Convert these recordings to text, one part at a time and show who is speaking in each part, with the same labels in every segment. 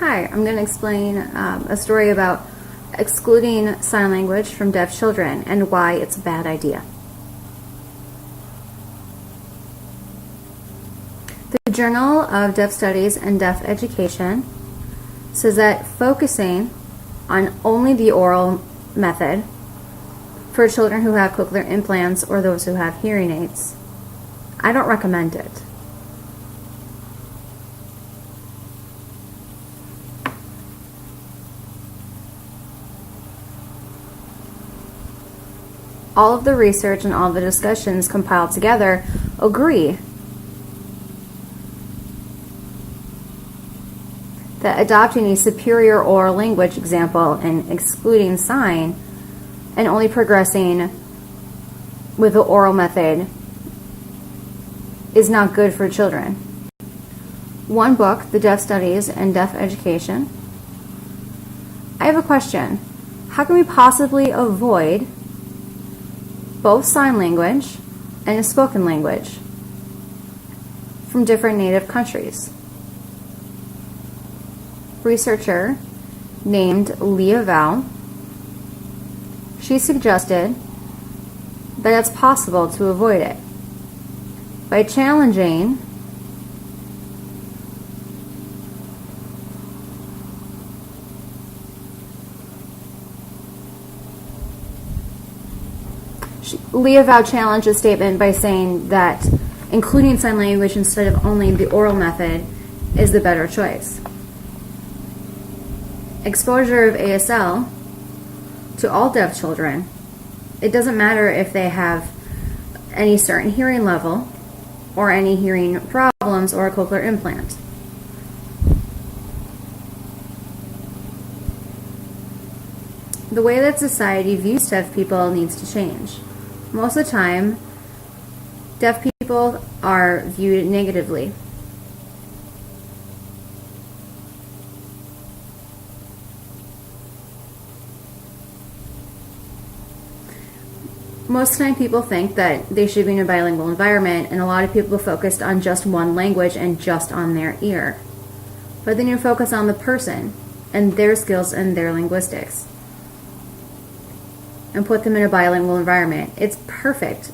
Speaker 1: Hi, I'm going to explain a story about excluding sign language from deaf children and why it's a bad idea. The Journal of Deaf Studies and Deaf Education says that focusing on only the oral method for children who have cochlear implants or those who have hearing aids, I don't recommend it. All of the research and all the discussions compiled together agree that adopting a superior oral language example and excluding sign and only progressing with the oral method is not good for children. One book, The Deaf Studies and Deaf Education. I have a question. How can we possibly avoid both sign language and a spoken language from different native countries? Researcher named Leah Val, she suggested that it's possible to avoid it by challenging Leah Val challenged a statement by saying that including sign language instead of only the oral method is the better choice. Exposure of ASL to all deaf children, it doesn't matter if they have any certain hearing level or any hearing problems or a cochlear implant. The way that society views deaf people needs to change. Most of the time, deaf people are viewed negatively. Most of the time people think that they should be in a bilingual environment, and a lot of people focused on just one language and just on their ear. But then you focus on the person and their skills and their linguistics and put them in a bilingual environment. It's perfect.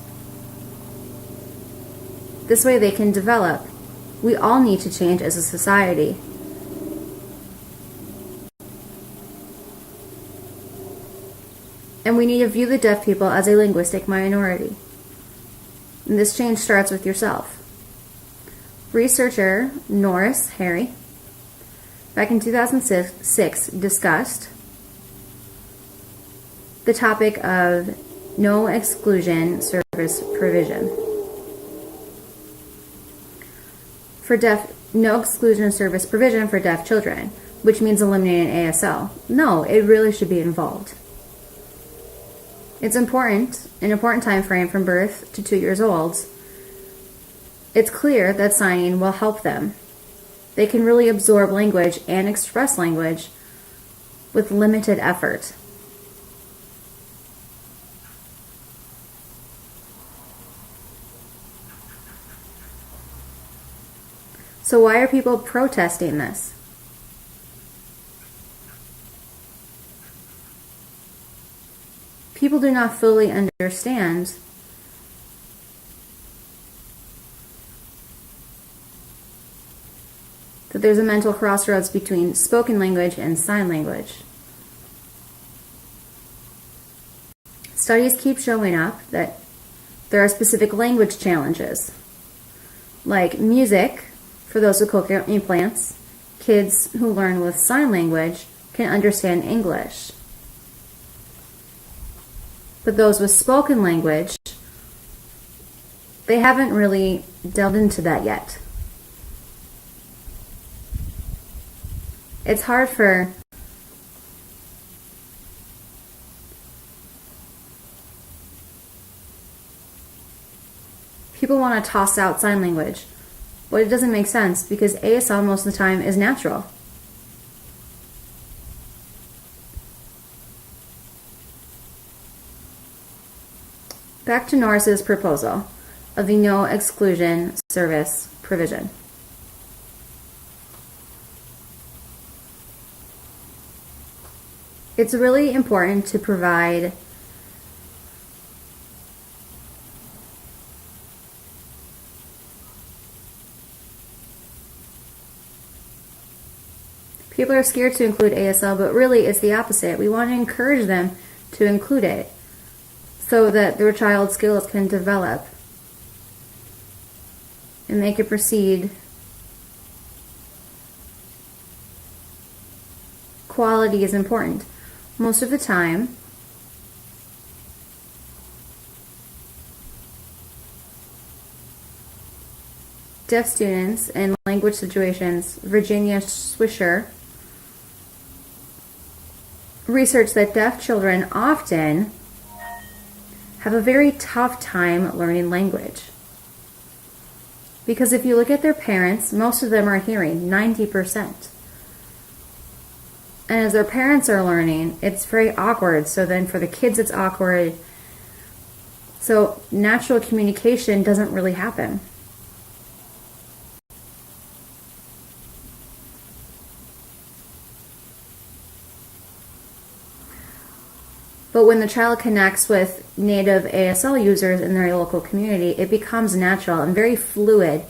Speaker 1: This way they can develop. We all need to change as a society. And we need to view the deaf people as a linguistic minority. And this change starts with yourself. Researcher Norris Harry, back in 2006, discussed the topic of no exclusion service provision. No exclusion service provision for deaf children, which means eliminating ASL. No, it really should be involved. It's important, an important time frame from birth to 2 years old. It's clear that signing will help them. They can really absorb language and express language with limited effort. So why are people protesting this? People do not fully understand that there's a mental crossroads between spoken language and sign language. Studies keep showing up that there are specific language challenges, like music for those with cochlear implants. Kids who learn with sign language can understand English. But those with spoken language, they haven't really delved into that yet. It's hard for people want to toss out sign language, but it doesn't make sense because ASL most of the time is natural. Back to Norris's proposal of the no exclusion service provision. It's really important to provide people are scared to include ASL, but really it's the opposite. We want to encourage them to include it so that their child's skills can develop and they can proceed. Quality is important. Most of the time, deaf students in language situations, Virginia Swisher, research that deaf children often have a very tough time learning language. Because if you look at their parents, most of them are hearing, 90%. And as their parents are learning, it's very awkward. So then for the kids, it's awkward. So natural communication doesn't really happen. But when the child connects with native ASL users in their local community, it becomes natural and very fluid.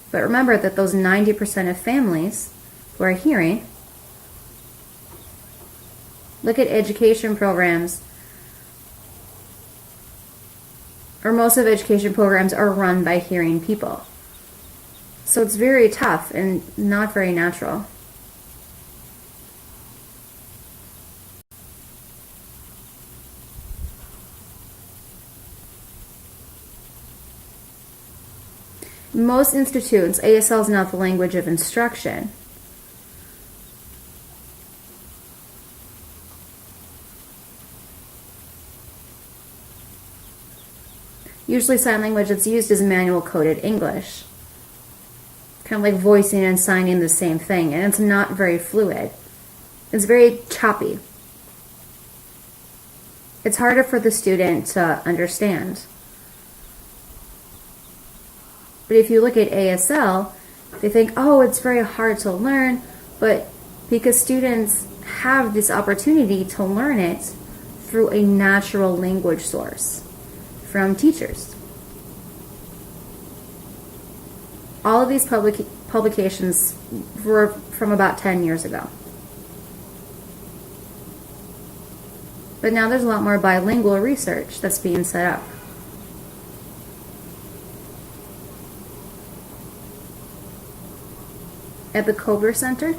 Speaker 1: But remember that those 90% of families who are hearing, look at education programs, or most of education programs are run by hearing people. So it's very tough and not very natural. Most institutes, ASL is not the language of instruction. Usually sign language that's used is manual coded English. Kind of like voicing and signing the same thing, and it's not very fluid. It's very choppy. It's harder for the student to understand. But if you look at ASL, they think, oh, it's very hard to learn, but because students have this opportunity to learn it through a natural language source from teachers. All of these publications were from about 10 years ago. But now there's a lot more bilingual research that's being set up. At the Kober Center,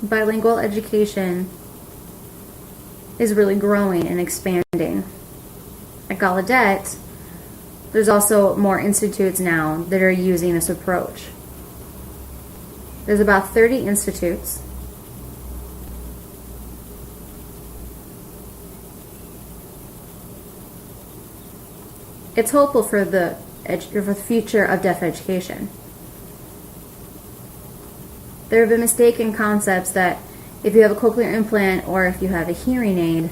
Speaker 1: bilingual education is really growing and expanding. At Gallaudet, there's also more institutes now that are using this approach. There's about 30 institutes. It's hopeful for the future of deaf education. There have been mistaken concepts that if you have a cochlear implant or if you have a hearing aid,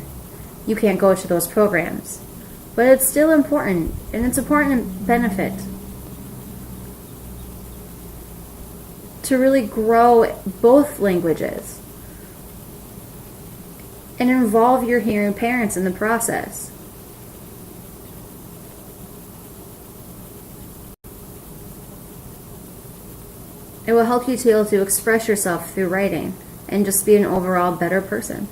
Speaker 1: you can't go to those programs. But it's still important, and it's important benefit to really grow both languages and involve your hearing parents in the process. It will help you to be able to express yourself through writing and just be an overall better person.